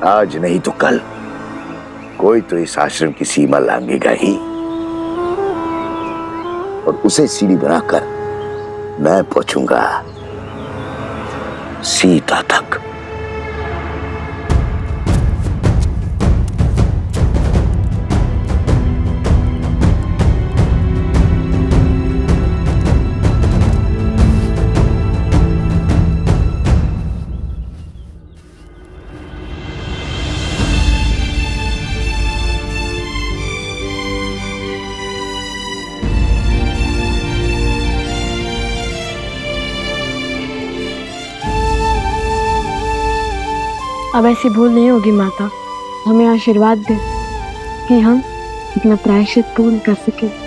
आज नहीं तो कल कोई तो इस आश्रम की सीमा लांघेगा ही, और उसे सीढ़ी बनाकर मैं पहुंचूंगा सीता तक। अब ऐसी भूल नहीं होगी माता। हमें आशीर्वाद दे कि हम अपना प्रायश्चित पूर्ण कर सके।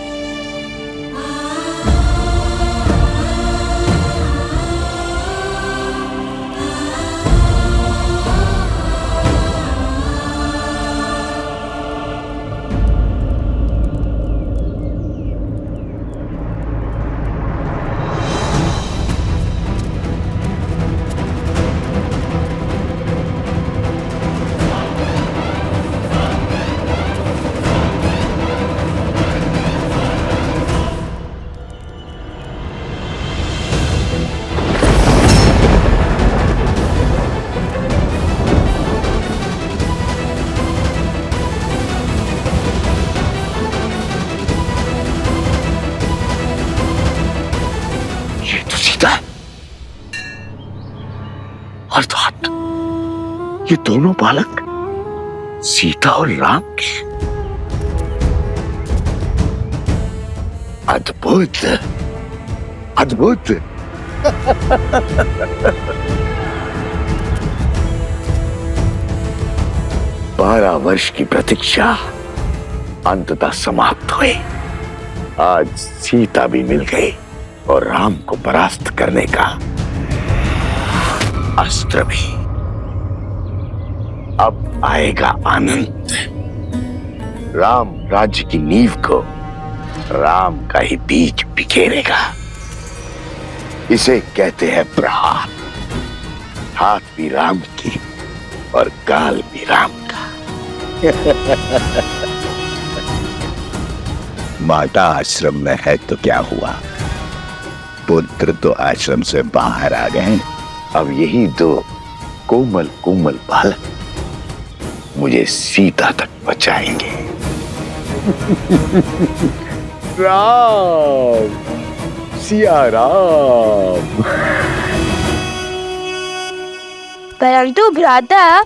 अर्थात ये दोनों बालक सीता और राम के। अद्भुत अद्भुत। 12 वर्ष की प्रतीक्षा अंततः समाप्त हुई। आज सीता भी मिल गई और राम को परास्त करने का अस्त्र भी। अब आएगा आनंद। राम राज्य की नींव को राम का ही बीज बिखेरेगा। इसे कहते हैं प्रहार। हाथ भी राम की और गाल भी राम का। माता आश्रम में है तो क्या हुआ, पुत्र तो आश्रम से बाहर आ गए। अब यही दो कोमल कोमल बालक मुझे सीता तक बचाएंगे। राम, सिया राम। परंतु भ्राता,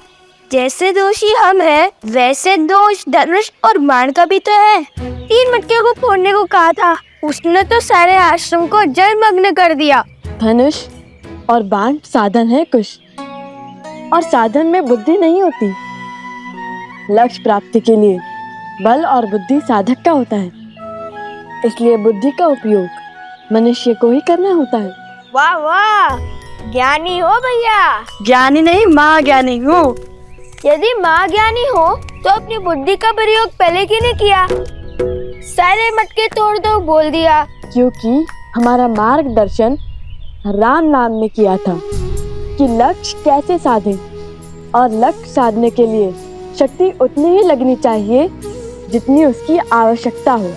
जैसे दोषी हम हैं, वैसे दोष धनुष और बाण का भी तो है। 3 मटके को फोड़ने को कहा था, उसने तो सारे आश्रम को जलमग्न कर दिया। धनुष और बाण साधन है कुश, और साधन में बुद्धि नहीं होती। लक्ष्य प्राप्ति के लिए बल और बुद्धि साधक का होता है, इसलिए बुद्धि का उपयोग मनुष्य को ही करना होता है। वाह वाह, ज्ञानी हो भैया। ज्ञानी नहीं, माँ ज्ञानी हूँ। यदि माँ ज्ञानी हो तो अपनी बुद्धि का प्रयोग पहले क्यों नहीं किया? सारे मटके तोड़ दो बोल दिया। क्योंकि हमारा मार्गदर्शन राम नाम ने किया था कि लक्ष्य कैसे साधें, और लक्ष्य साधने के लिए शक्ति उतनी ही लगनी चाहिए जितनी उसकी आवश्यकता हो।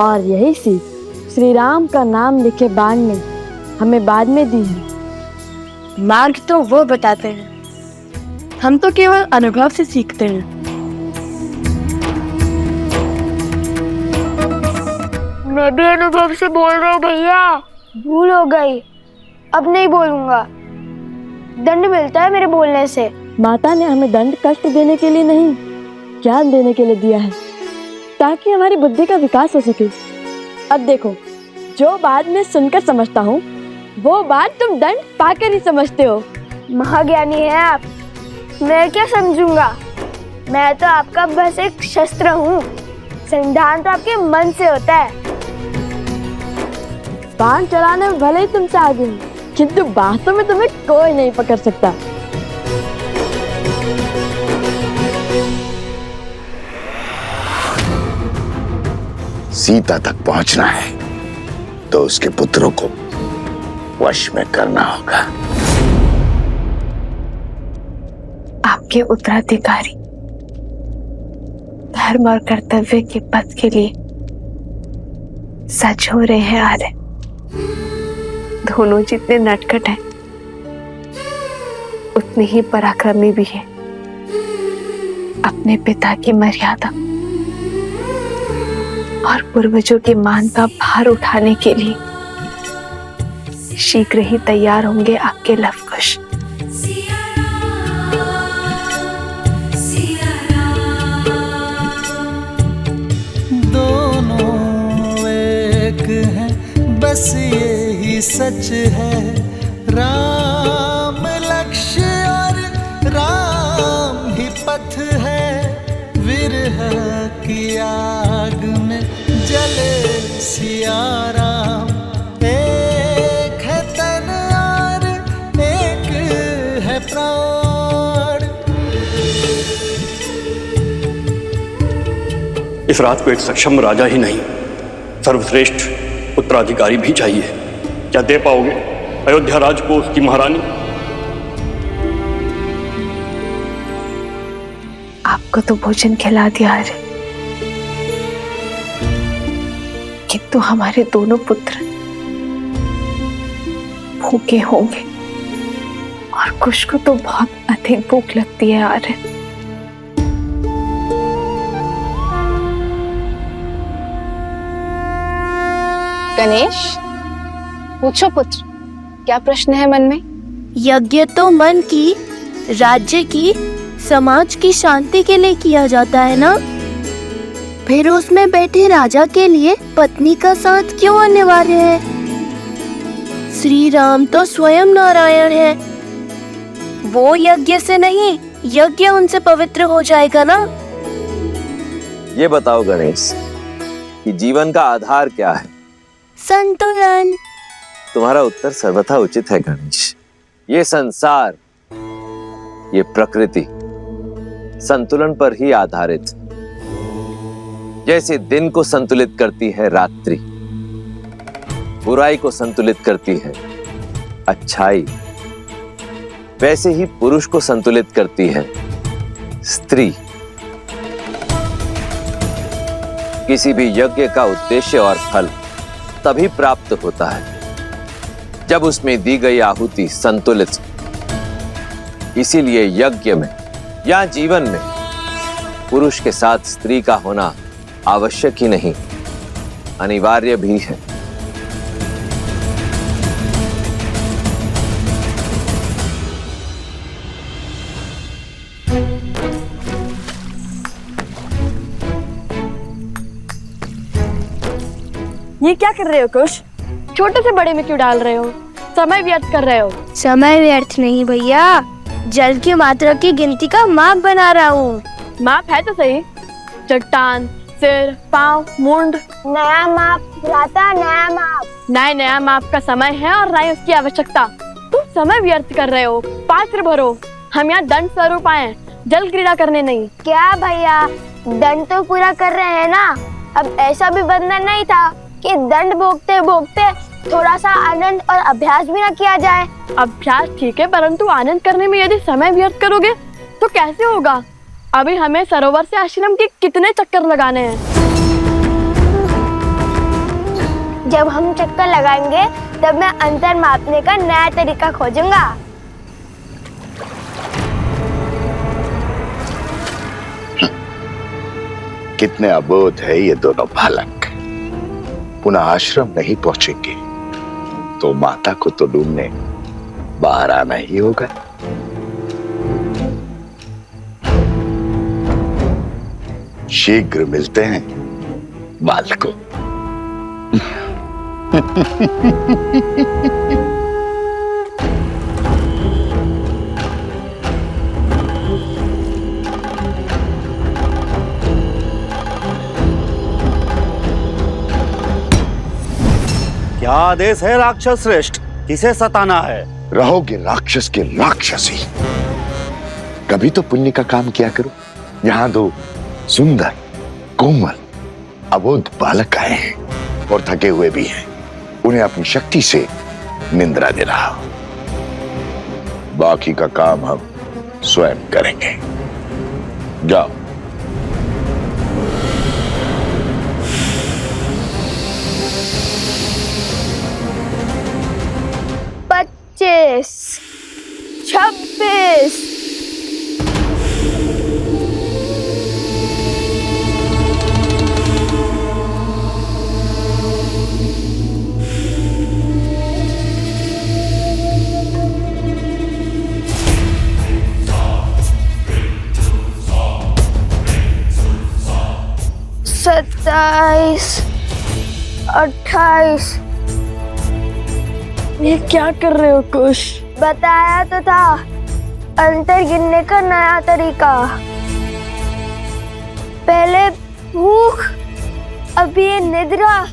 और यही सीख श्री राम का नाम लिखे बाण ने हमें बाद में दी है। मार्ग तो वो बताते हैं, हम तो केवल अनुभव से सीखते हैं। मैं भी अनुभव से बोल रहा हूँ भैया। भूल हो गई, अब नहीं बोलूंगा। दंड मिलता है मेरे बोलने से। माता ने हमें दंड कष्ट देने के लिए नहीं, ज्ञान देने के लिए दिया है, ताकि हमारी बुद्धि का विकास हो सके। अब देखो, जो बात मैं सुनकर समझता हूँ वो बात तुम दंड पाकर ही समझते हो। महाज्ञानी है आप, मैं क्या समझूंगा? मैं तो आपका बस एक शस्त्र हूँ। संधान तो आपके मन से होता है। बाण चलाने में भले ही तुमसे आगे हूँ, किंतु बातों में तुम्हें कोई नहीं पकड़ सकता। सीता तक पहुंचना है तो उसके पुत्रों को वश में करना होगा। आपके के उत्तराधिकारी धर्म और कर्तव्य के पथ के लिए सच हो रहे हैं आर्य। दोनों जितने नटखट हैं उतने ही पराक्रमी भी हैं। अपने पिता की मर्यादा और पूर्वजों के मान का भार उठाने के लिए शीघ्र ही तैयार होंगे आपके लवकुश। दोनों एक हैं, बस यही सच है। राम लक्ष्य और राम ही पथ है। विरह की आग में जले सिया राम। एक है तन और एक है प्राण। इस रात को एक सक्षम राजा ही नहीं, सर्वश्रेष्ठ उत्तराधिकारी भी चाहिए। क्या दे पाओगे अयोध्या राज को उसकी महारानी? आपको तो भोजन खिला दिया है, किंतु हमारे दोनों पुत्र भूखे होंगे और कुश को तो बहुत अधिक भूख लगती है आर्य। गणेश, पूछो पुत्र, क्या प्रश्न है मन में? यज्ञ तो मन की, राज्य की, समाज की शांति के लिए किया जाता है ना? फिर उसमें बैठे राजा के लिए पत्नी का साथ क्यों अनिवार्य है? श्री राम तो स्वयं नारायण है। वो यज्ञ से नहीं, यज्ञ उनसे पवित्र हो जाएगा ना? ये बताओ गणेश कि जीवन का आधार क्या है? संतुलन। तुम्हारा उत्तर सर्वथा उचित है गणेश। ये संसार, ये प्रकृति संतुलन पर ही आधारित। जैसे दिन को संतुलित करती है रात्रि, बुराई को संतुलित करती है अच्छाई, वैसे ही पुरुष को संतुलित करती है स्त्री। किसी भी यज्ञ का उद्देश्य और फल तभी प्राप्त होता है जब उसमें दी गई आहुति संतुलित। इसीलिए यज्ञ में या जीवन में पुरुष के साथ स्त्री का होना आवश्यक ही नहीं, अनिवार्य भी है। ये क्या कर रहे हो कुश? छोटे से बड़े में क्यों डाल रहे हो? समय व्यर्थ कर रहे हो। समय व्यर्थ नहीं भैया, जल की मात्रा की गिनती का माप बना रहा हूँ। माप है तो सही। चट्टान, सिर, पाँव, मुंड। नया माप भ्राता, नया माप। नया माप का समय है और ना ही उसकी आवश्यकता। तुम समय व्यर्थ कर रहे हो। पात्र भरो। हम यहाँ दंड स्वरूप आए, जल क्रीड़ा करने नहीं। क्या भैया, दंड तो पूरा कर रहे हैं ना? अब ऐसा भी बंधन नहीं था कि दंड भोगते भोगते थोड़ा सा आनंद और अभ्यास भी ना किया जाए। अभ्यास ठीक है, परंतु आनंद करने में यदि समय व्यर्थ करोगे तो कैसे होगा? अभी हमें सरोवर से आश्रम के कितने चक्कर लगाने हैं। जब हम चक्कर लगाएंगे तब मैं अंतर मापने का नया तरीका खोजूंगा। कितने अबोध है ये दोनों बालक। पुनः आश्रम नहीं पहुंचेंगे तो माता को तो ढूंढने बाहर आना ही होगा। शीघ्र मिलते हैं बालकों। क्या आदेश है राक्षस श्रेष्ठ? किसे सताना है? रहोगे राक्षस के राक्षसी। कभी तो पुण्य का काम किया करो। यहाँ दो सुंदर कोमल अबोध बालक आए हैं और थके हुए भी हैं। उन्हें अपनी शक्ति से निंद्रा दे रहा हूं। बाकी का काम हम स्वयं करेंगे। जाओ। पच्चीस, 26, सत्ताईस, 28। ये क्या कर रहे हो कुश? बताया तो था, अंतर गिनने का नया तरीका। पहले भूख, अब ये निद्रा।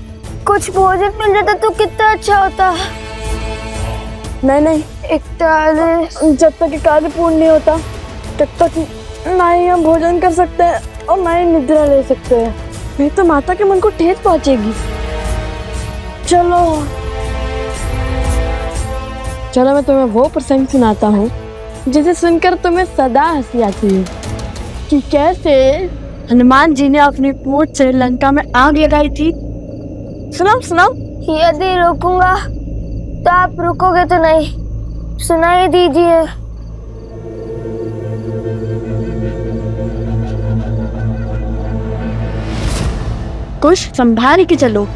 कुछ भोजन मिल जाता तो कितना अच्छा होता। नहीं, 41। जब तक ये कार्य पूर्ण नहीं होता तब तक ना ही हम भोजन कर सकते हैं और ना ही निद्रा ले सकते हैं। नहीं तो माता के मन को ठेस पहुंचेगी। चलो मैं तुम्हें वो प्रसंग सुनाता हूँ जिसे सुनकर तुम्हें सदा हंसी आती है कि कैसे हनुमान जी ने अपनी पूंछ से लंका में आग लगाई थी। सुनाओ। यदि रुकूंगा तो आप रुकोगे तो नहीं, सुनाई दीजिए। कुछ संभाल के चलो।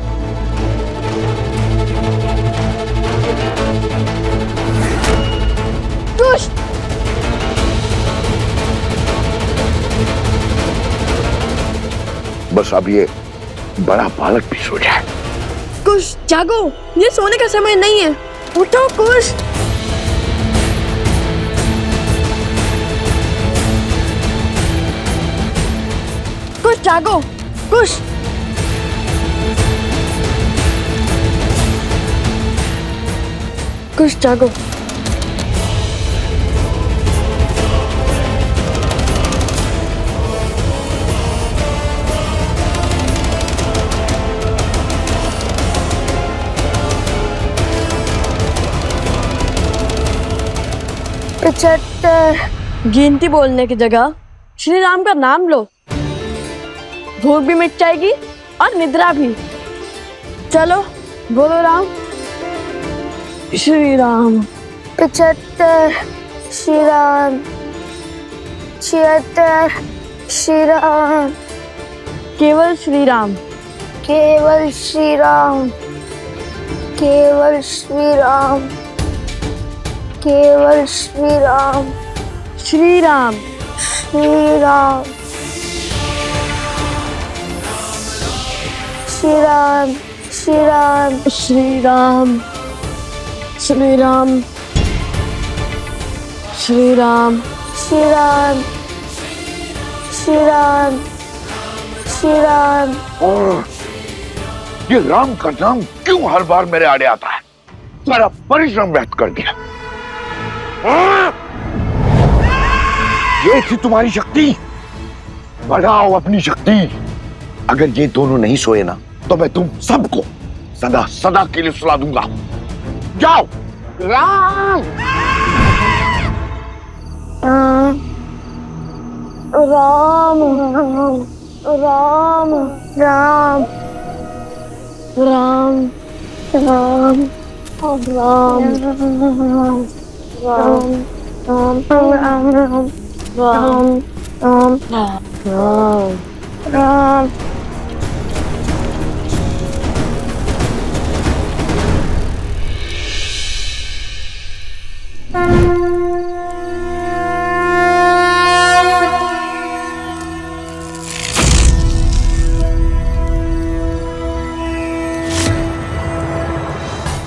कुछ बस अब ये बड़ा बालक भी सो जाए। कुछ जागो, ये सोने का समय नहीं है। उठो कुछ। कुछ जागो, कुछ। कुछ जागो। गिनती बोलने की जगह श्री राम का नाम लो, भूख भी मिट जाएगी और निद्रा भी। चलो बोलो राम, श्री राम। 75, श्री राम। 76, श्री राम। केवल श्री राम। केवल श्री राम। केवल श्री राम। केवल श्री राम। श्री राम। श्री राम। श्री राम। श्री राम। श्री राम। श्री राम। श्री राम। श्री राम। श्री राम। श्री राम। और ये राम का नाम क्यों हर बार मेरे आड़े आता है? सारा परिश्रम व्यर्थ कर दिया। ये थी तुम्हारी शक्ति, बढ़ाओ अपनी शक्ति। अगर ये दोनों नहीं सोए ना तो मैं तुम सबको सदा सदा के लिए सुला दूंगा। जाओ। राम राम। राम। राम। राम। राम। राम। राम।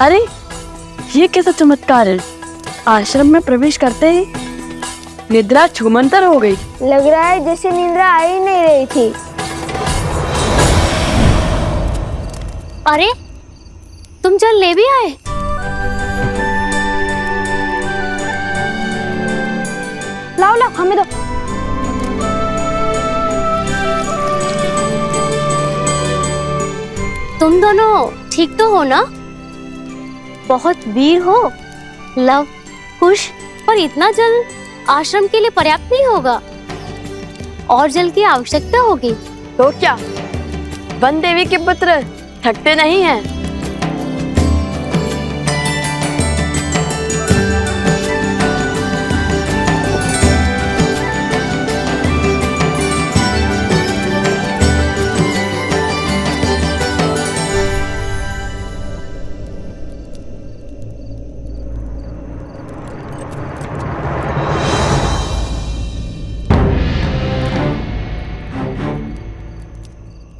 अरे ये कैसा चमत्कार है? आश्रम में प्रवेश करते ही निद्रा छूमंतर हो गई। लग रहा है जैसे निद्रा आ ही नहीं रही थी। अरे तुम जल ले भी आए? लाओ लाओ, हमें दो। तुम दोनों ठीक तो हो ना? बहुत वीर हो। लव, कुश, पर इतना जल आश्रम के लिए पर्याप्त नहीं होगा। और जल की आवश्यकता होगी। तो क्या वन देवी के पुत्र थकते नहीं हैं?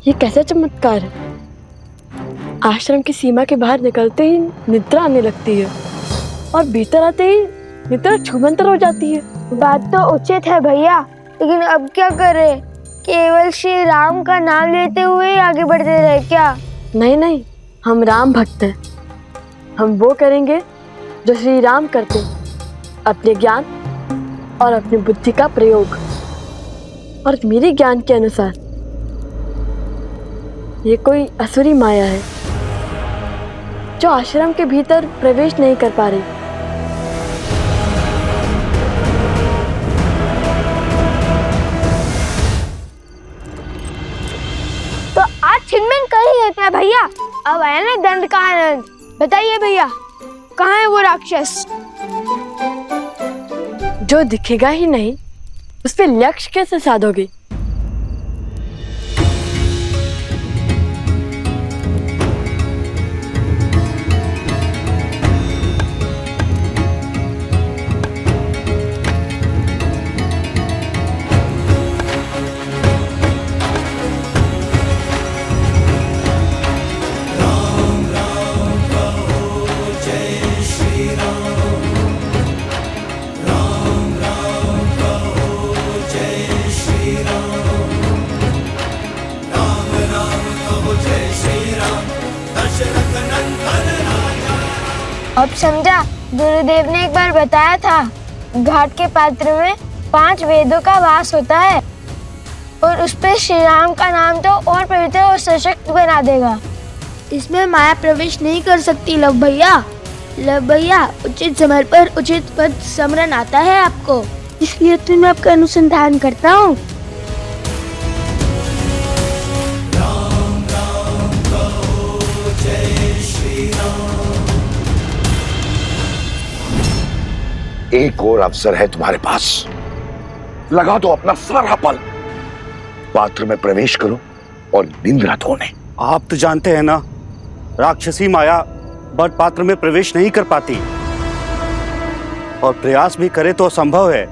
ये कैसा चमत्कार है? आश्रम की सीमा के बाहर निकलते ही निद्रा आने लगती है और भीतर आते ही निद्रा छूमंतर हो जाती है। बात तो उचित है भैया, लेकिन अब क्या करें? केवल श्री राम का नाम लेते हुए आगे बढ़ते रहे क्या? नहीं नहीं, हम राम भक्त हैं। हम वो करेंगे जो श्री राम करते, अपने ज्ञान और अपनी बुद्धि का प्रयोग। और मेरे ज्ञान के अनुसार ये कोई असुरी माया है जो आश्रम के भीतर प्रवेश नहीं कर पा रही। तो आज छिनमिन कर ही देते हैं भैया। अब आया ना दंड का आनंद। बताइए भैया, कहाँ है वो राक्षस? जो दिखेगा ही नहीं उस पे लक्ष्य कैसे साधोगे? अब समझा, गुरुदेव ने एक बार बताया था घाट के पात्र में 5 वेदों का वास होता है और उस पे श्री राम का नाम तो और पवित्र और सशक्त बना देगा। इसमें माया प्रवेश नहीं कर सकती लव भैया। लव भैया, उचित समय पर उचित पद स्मरण आता है आपको, इसलिए तो मैं आपका अनुसंधान करता हूँ। एक और अवसर है तुम्हारे पास, लगा दो अपना सारा बल, पात्र में प्रवेश करो और निंद्रा धोने। आप तो जानते हैं ना, राक्षसी माया बट पात्र में प्रवेश नहीं कर पाती और प्रयास भी करे तो असंभव है,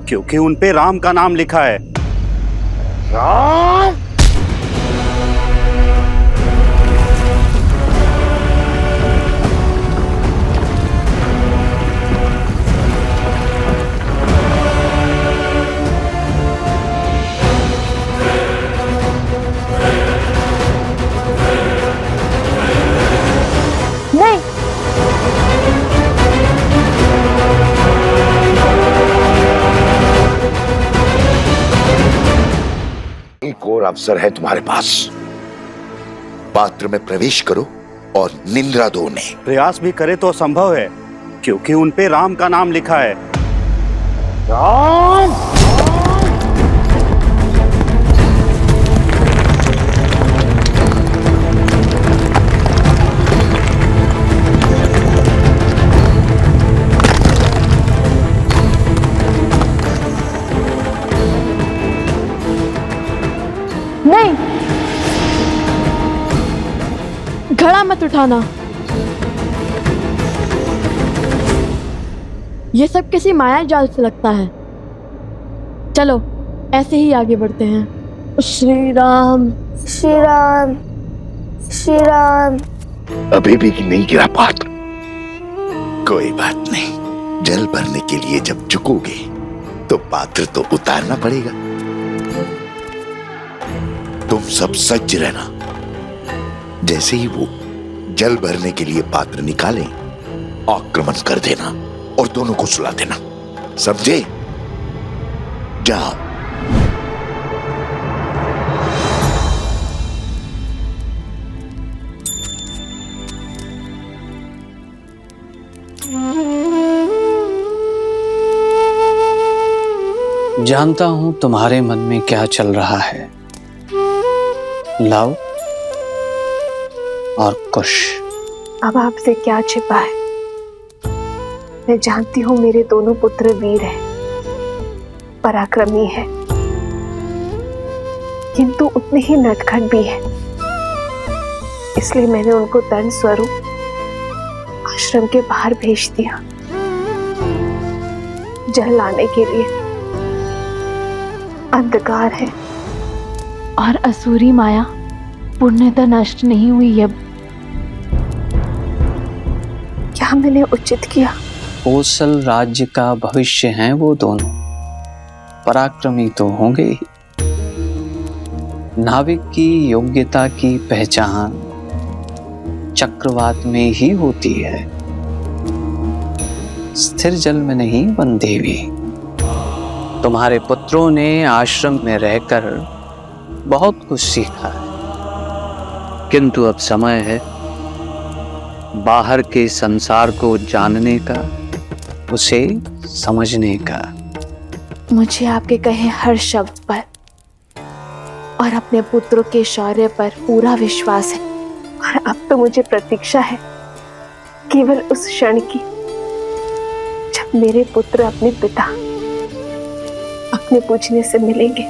क्योंकि उन पे राम का नाम लिखा है। राम? एक और अवसर है तुम्हारे पास, पात्र में प्रवेश करो और निंद्रा धोने। प्रयास भी करे तो असंभव है, क्योंकि उन पे राम का नाम लिखा है। राम? नहीं, घड़ा मत उठाना। ये सब किसी माया जाल से लगता है। चलो ऐसे ही आगे बढ़ते हैं। श्री राम, श्री राम, श्री राम। अभी भी नहीं गिरा पात्र। कोई बात नहीं, जल भरने के लिए जब झुकोगे तो पात्र तो उतारना पड़ेगा। तुम सब सज्ज रहना, जैसे ही वो जल भरने के लिए पात्र निकालें, आक्रमण कर देना और दोनों को सुला देना, समझे? जाओ। जानता हूं तुम्हारे मन में क्या चल रहा है, लव और कुश। अब आपसे क्या छिपा है? मैं जानती हूँ मेरे दोनों पुत्र वीर हैं, पराक्रमी हैं, किंतु उतने ही नटखट भी हैं। इसलिए मैंने उनको दंड स्वरूप आश्रम के बाहर भेज दिया, जल लाने के लिए। अंधकार है और असुरी माया पूर्णतः नष्ट नहीं हुई अब। क्या मैंने उचित किया? कोसल राज्य का भविष्य हैं वो दोनों, पराक्रमी तो होंगे ही। नाविक की योग्यता की पहचान चक्रवात में ही होती है, स्थिर जल में नहीं वन देवी। तुम्हारे पुत्रों ने आश्रम में रहकर बहुत कुछ सीखा है, किंतु अब समय है बाहर के संसार को जानने का, उसे समझने का। मुझे आपके कहे हर शब्द पर और अपने पुत्रों के शौर्य पर पूरा विश्वास है, और अब तो मुझे प्रतीक्षा है केवल उस क्षण की जब मेरे पुत्र अपने पिता, अपने पूजने से मिलेंगे,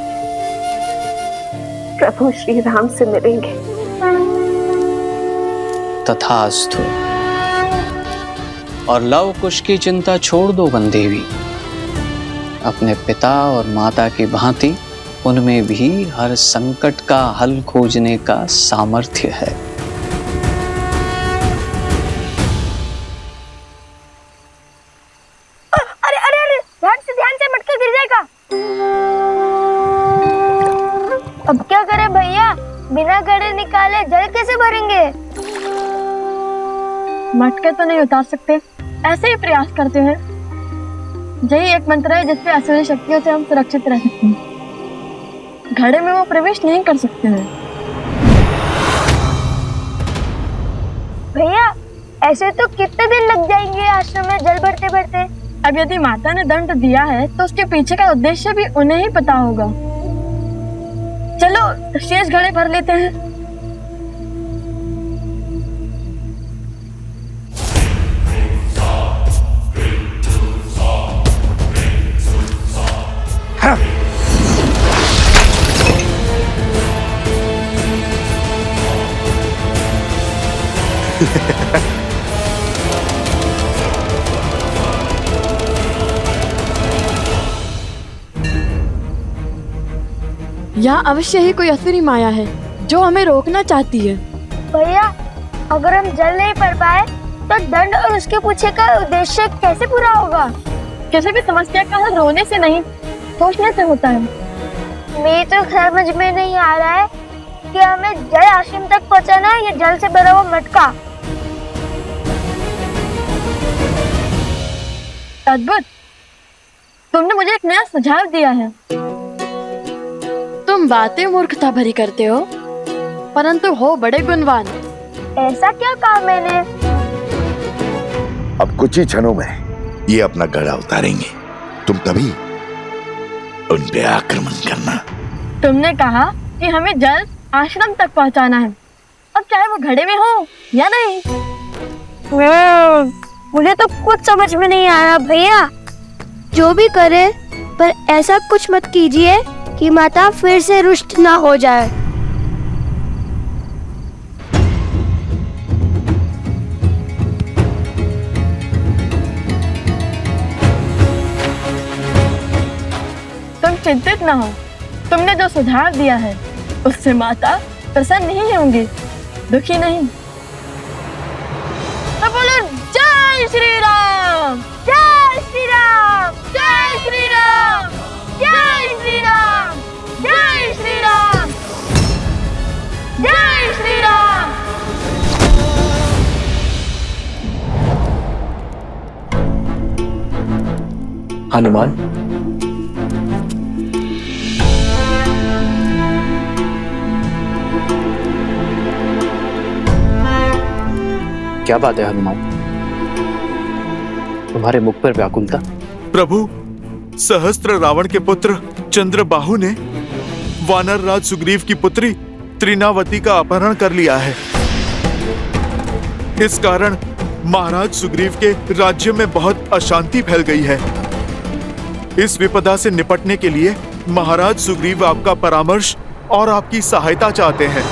प्रभु श्री राम से मिलेंगे। तथास्तु। और लव कुश की चिंता छोड़ दो वन देवी। अपने पिता और माता की भांति उनमें भी हर संकट का हल खोजने का सामर्थ्य है। अरे अरे अरे, ध्यान से मटका गिर जाएगा। अब क्या करें भैया, बिना घड़े निकाले जल कैसे भरेंगे? मटके तो नहीं उतार सकते, ऐसे ही प्रयास करते हैं। यही एक मंत्र है जिससे असुरी शक्तियों से हम सुरक्षित रह सकते हैं। घड़े में वो प्रवेश नहीं कर सकते हैं। भैया ऐसे तो कितने दिन लग जाएंगे आश्रम में जल भरते भरते? अब यदि माता ने दंड दिया है तो उसके पीछे का उद्देश्य भी उन्हें ही पता होगा। चलो शेष घड़े भर लेते हैं। यहाँ अवश्य ही कोई असुरी माया है जो हमें रोकना चाहती है। भैया अगर हम जल नहीं भर पाए तो दंड और उसके पीछे का उद्देश्य कैसे पूरा होगा? किसी भी समस्या का हल रोने से नहीं, सोचने से होता है। मेरी तो समझ में नहीं आ रहा है कि हमें जल आश्रम तक पहुंचाना है या जल से भरा हुआ मटका। अद्भुत, तुमने मुझे एक नया सुझाव दिया है। तुम बातें मूर्खता भरी करते हो, परंतु हो बड़े गुणवान। ऐसा क्या कहा मैंने? अब कुछ ही क्षणों में ये अपना गड़ा उतारेंगे, तुम तभी उन पे आक्रमण करना। तुमने कहा कि हमें जल आश्रम तक पहुंचाना है, अब चाहे वो घड़े में हो या नहीं। मुझे तो कुछ समझ में नहीं आ रहा भैया। जो भी करे पर ऐसा कुछ मत कीजिए कि माता फिर से रुष्ट ना हो जाए। तुम चिंतित ना हो, तुमने जो सुझाव दिया है उससे माता प्रसन्न नहीं होंगी, दुखी नहीं। तो बोलो जय श्री राम, जय श्री राम, जय श्री राम, जय श्री राम, जय श्री राम, जय श्री राम। हनुमान, क्या बात है हनुमान, तुम्हारे मुख पर व्याकुलता? प्रभु, सहस्त्र रावण के पुत्र चंद्रबाहु ने वानर राज सुग्रीव की पुत्री त्रिनावती का अपहरण कर लिया है। इस कारण महाराज सुग्रीव के राज्य में बहुत अशांति फैल गई है। इस विपदा से निपटने के लिए महाराज सुग्रीव आपका परामर्श और आपकी सहायता चाहते हैं।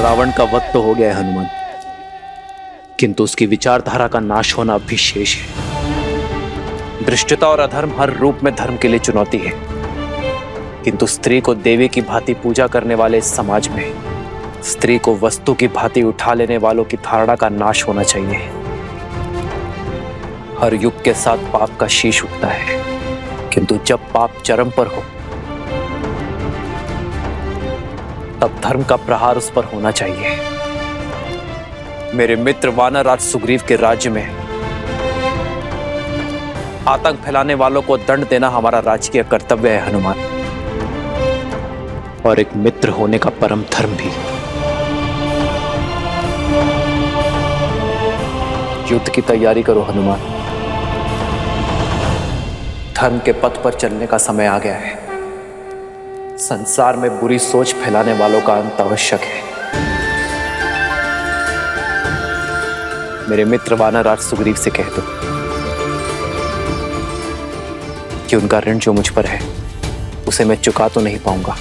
रावण का वध तो हो गया है हनुमान, किंतु उसकी विचारधारा का नाश होना अभी शेष है। धृष्टता और अधर्म हर रूप में धर्म के लिए चुनौती है, किंतु स्त्री को देवी की भांति पूजा करने वाले इस समाज में स्त्री को वस्तु की भांति उठा लेने वालों की धारणा का नाश होना चाहिए। हर युग के साथ पाप का शीश उठता है, किंतु जब पाप चरम पर हो तब धर्म का प्रहार उस पर होना चाहिए। मेरे मित्र वानर राज सुग्रीव के राज्य में आतंक फैलाने वालों को दंड देना हमारा राजकीय कर्तव्य है हनुमान, और एक मित्र होने का परम धर्म भी। युद्ध की तैयारी करो हनुमान। धर्म के पथ पर चलने का समय आ गया है। संसार में बुरी सोच फैलाने वालों का अंत आवश्यक है। मेरे मित्र वानरराज सुग्रीव से कह दो कि उनका ऋण जो मुझ पर है उसे मैं चुका तो नहीं पाऊंगा,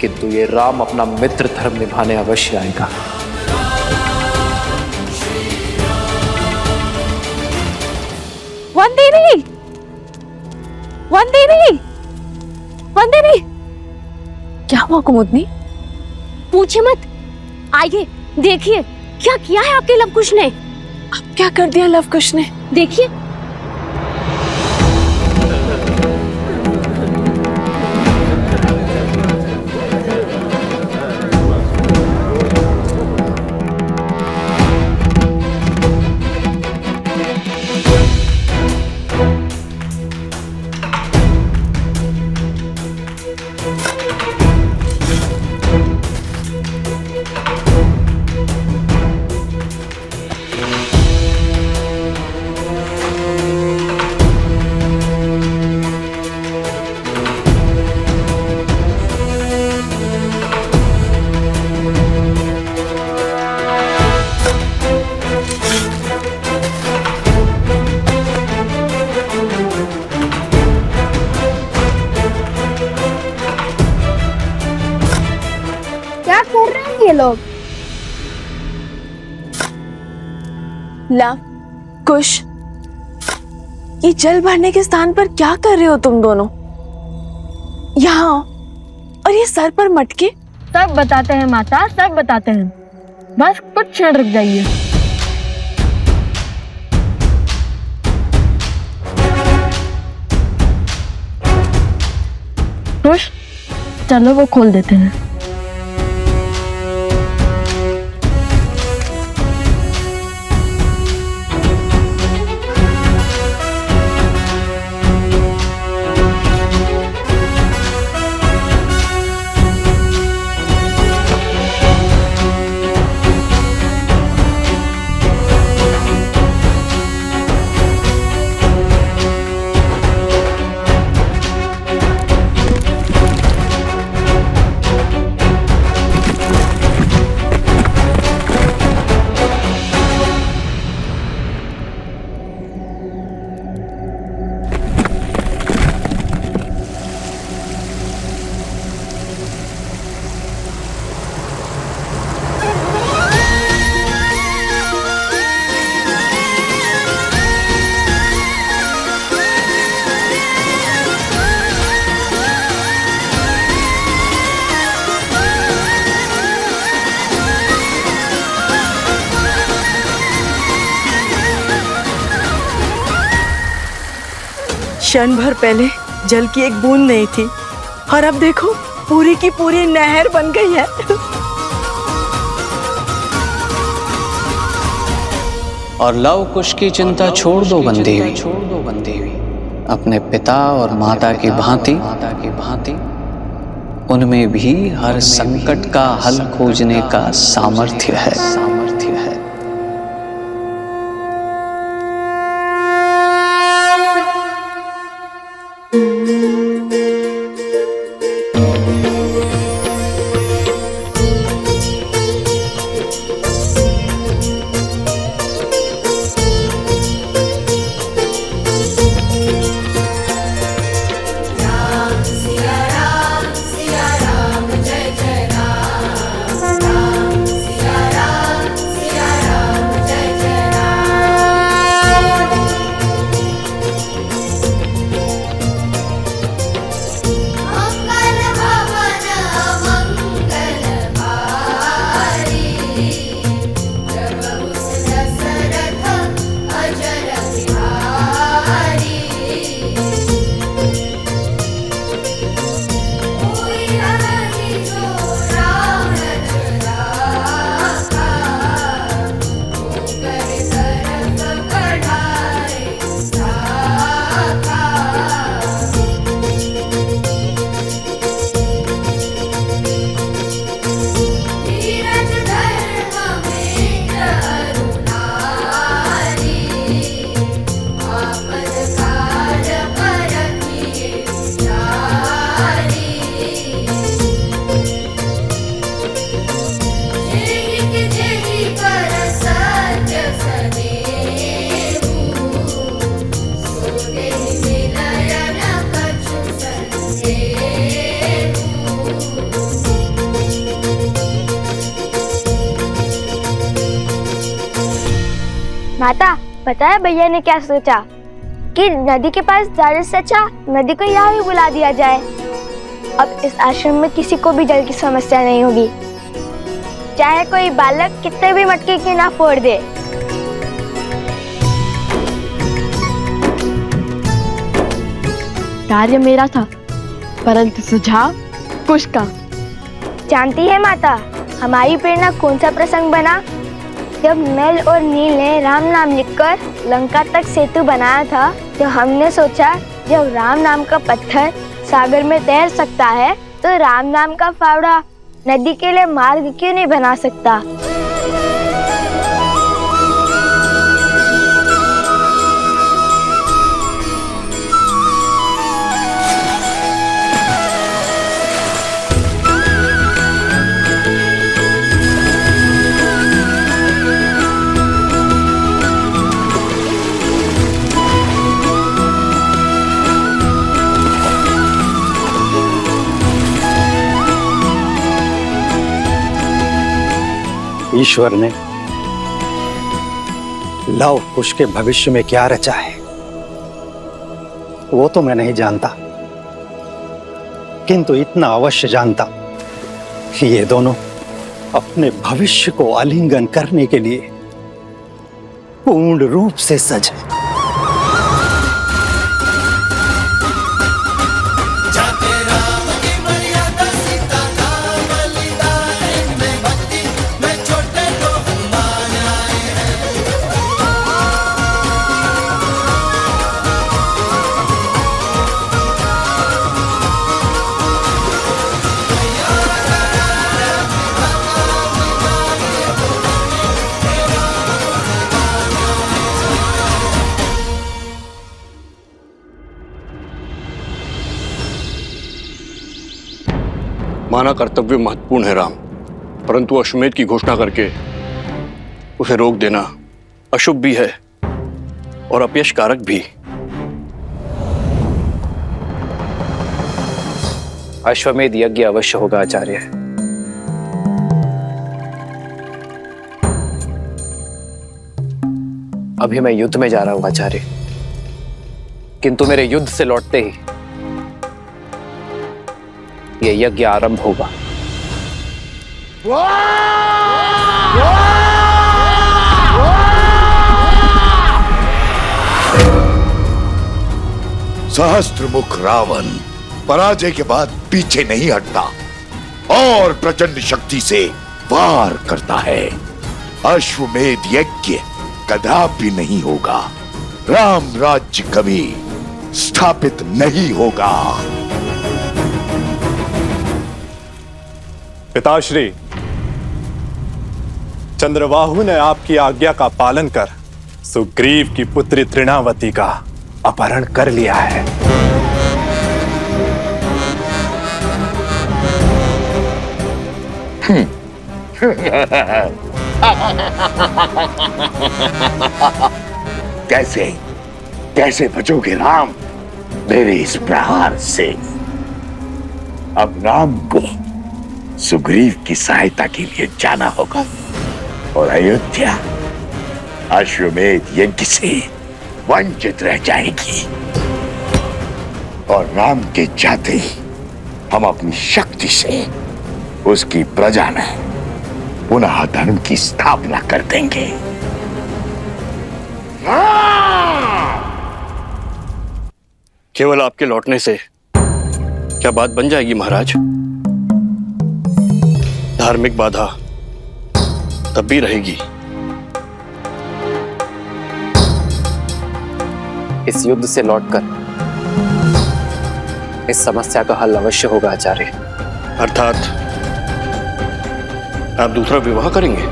किंतु ये राम अपना मित्र धर्म निभाने अवश्य आएगा। वंदिनी, वंदिनी, वंदिनी। क्या हुआ कुमुदनी? पूछे मत, आइए देखिए क्या किया है आपके लवकुश ने। अब क्या कर दिया लवकुश ने? देखिए। लोग लव कुश, ये जल भरने के स्थान पर क्या कर रहे हो तुम दोनों? यहाँ और ये सर पर मटके। सब बताते हैं माता, सब बताते हैं, बस कुछ क्षण रुक जाइए। कुश, चलो वो खोल देते हैं। क्षण भर पहले जल की एक बूंद नहीं थी और अब देखो पूरी की पूरी नहर बन गई है। और लव कुश की चिंता छोड़ दो बंदी हुई, अपने पिता और माता की भांति उनमें भी हर संकट का हल खोजने का सामर्थ्य है। माता, पता है भैया ने क्या सोचा कि नदी के पास जाने से अच्छा नदी को यहाँ ही बुला दिया जाए। अब इस आश्रम में किसी को भी जल की समस्या नहीं होगी, चाहे कोई बालक कितने भी मटके की ना फोड़ दे। कार्य मेरा था, परंतु सुझाव कुश का। जानती है माता, हमारी प्रेरणा कौन सा प्रसंग बना? जब नल और नील ने राम नाम लिखकर लंका तक सेतु बनाया था, तो हमने सोचा जब राम नाम का पत्थर सागर में तैर सकता है, तो राम नाम का फावड़ा नदी के लिए मार्ग क्यों नहीं बना सकता? ईश्वर ने लव कुश के भविष्य में क्या रचा है वो तो मैं नहीं जानता, किंतु इतना अवश्य जानता कि ये दोनों अपने भविष्य को आलिंगन करने के लिए पूर्ण रूप से सज हैं। माना कर्तव्य महत्वपूर्ण है राम, परंतु अश्वमेध की घोषणा करके उसे रोक देना अशुभ भी है और अपयश कारक भी। अश्वमेध यज्ञ अवश्य होगा आचार्य। अभी मैं युद्ध में जा रहा हूं आचार्य, किंतु मेरे युद्ध से लौटते ही ये यज्ञ आरंभ होगा। सहस्त्रमुख रावण पराजय के बाद पीछे नहीं हटता और प्रचंड शक्ति से वार करता है। अश्वमेध यज्ञ कदापि नहीं होगा, राम राज्य कभी स्थापित नहीं होगा। पिताश्री, चंद्रबाहु ने आपकी आज्ञा का पालन कर सुग्रीव की पुत्री तृणावती का अपहरण कर लिया है। कैसे कैसे बचोगे राम मेरे इस प्रहार से? अब राम को सुग्रीव की सहायता के लिए जाना होगा और अयोध्या अश्वमेध यज्ञ से वंचित रह जाएगी। और राम के जाते ही हम अपनी शक्ति से उसकी प्रजा में पुनः धर्म की स्थापना कर देंगे। केवल आपके लौटने से क्या बात बन जाएगी महाराज? धार्मिक बाधा तब भी रहेगी। इस युद्ध से लौटकर इस समस्या का हल अवश्य होगा आचार्य। अर्थात आप दूसरा विवाह करेंगे?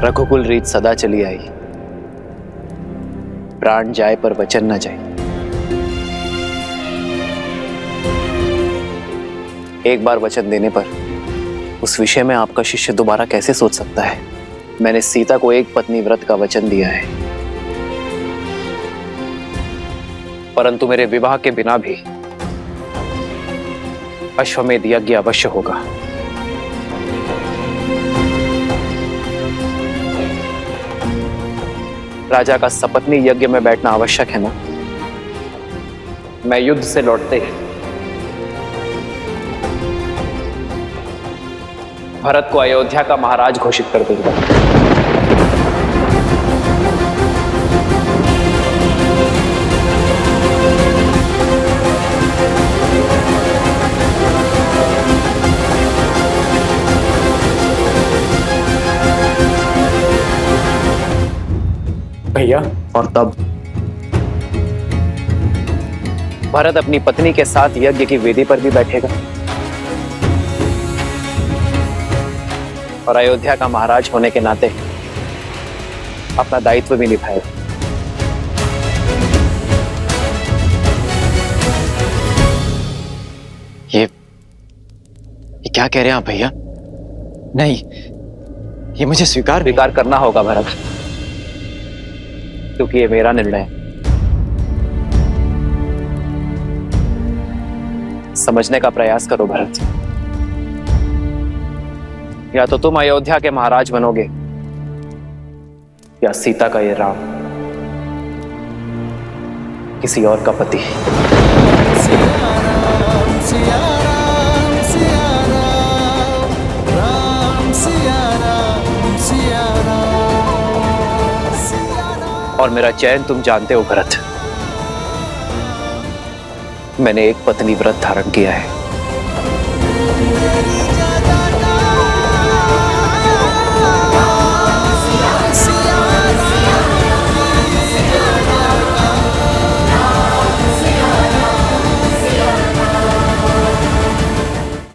रघुकुल रीत सदा चली आई, प्राण जाए पर वचन न जाए। एक बार वचन देने पर उस विषय में आपका शिष्य दोबारा कैसे सोच सकता है? मैंने सीता को एक पत्नी व्रत का वचन दिया है, परंतु मेरे विवाह के बिना भी अश्वमेध यज्ञ अवश्य होगा। राजा का सपत्नी यज्ञ में बैठना आवश्यक है ना? मैं युद्ध से लौटते ही भरत को अयोध्या का महाराज घोषित कर दूंगा। भैया, और तब भरत अपनी पत्नी के साथ यज्ञ की वेदी पर भी बैठेगा और अयोध्या का महाराज होने के नाते अपना दायित्व भी निभाएगा। ये क्या कह रहे हैं आप भैया? नहीं, ये मुझे स्वीकार करना होगा भरत, क्योंकि ये मेरा निर्णय है। समझने का प्रयास करो भरत। या तो तुम अयोध्या के महाराज बनोगे या सीता का ये राम किसी और का पति। और मेरा चयन तुम जानते हो भरत। मैंने एक पत्नी व्रत धारण किया है।